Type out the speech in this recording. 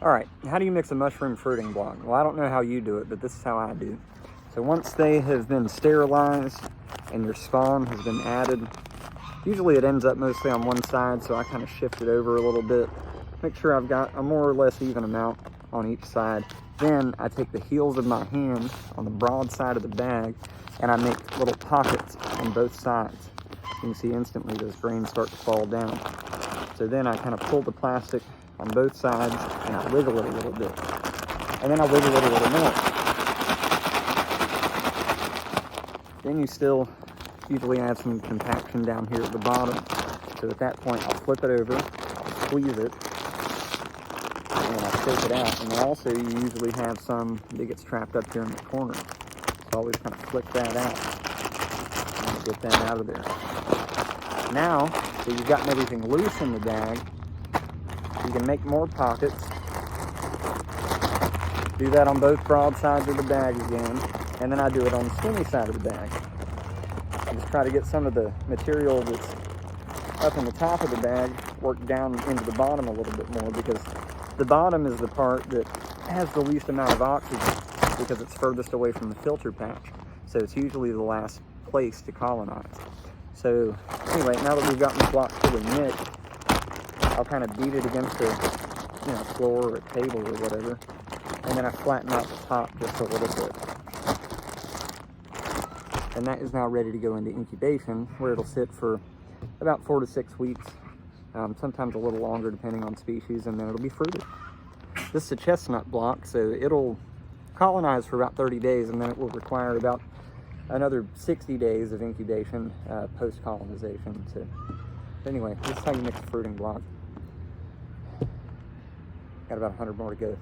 All right, how do you mix a mushroom fruiting block? Well, I don't know how you do it, but this is how I do. So once they have been sterilized and your spawn has been added, usually it ends up mostly on one side, so I kind of shift it over a little bit. Make sure I've got a more or less even amount on each side. Then I take the heels of my hand on the broad side of the bag and I make little pockets on both sides. You can see instantly those grains start to fall down. So then I kind of pull the plastic on both sides and I wiggle it a little bit. And then I wiggle it a little more. Then you still usually add some compaction down here at the bottom. So at that point I'll flip it over, I'll squeeze it, and I'll shake it out. And then also you usually have some that gets trapped up here in the corner. So always kind of flick that out and get that out of there. Now that you've gotten everything loose in the bag, you can make more pockets. Do that on both broad sides of the bag again, and then I do it on the skinny side of the bag. I just try to get some of the material that's up in the top of the bag worked down into the bottom a little bit more, because the bottom is the part that has the least amount of oxygen because it's furthest away from the filter patch. So it's usually the last place to colonize. So anyway, now that we've gotten the block fully mixed, I'll kind of beat it against the floor or a table or whatever, and then I flatten out the top just a little bit. And that is now ready to go into incubation, where it'll sit for about 4 to 6 weeks, sometimes a little longer depending on species, and then it'll be fruited. This is a chestnut block, so it'll colonize for about 30 days, and then it will require about another 60 days of incubation post-colonization. So anyway, this is how you mix a fruiting block. Got about 100 more to go.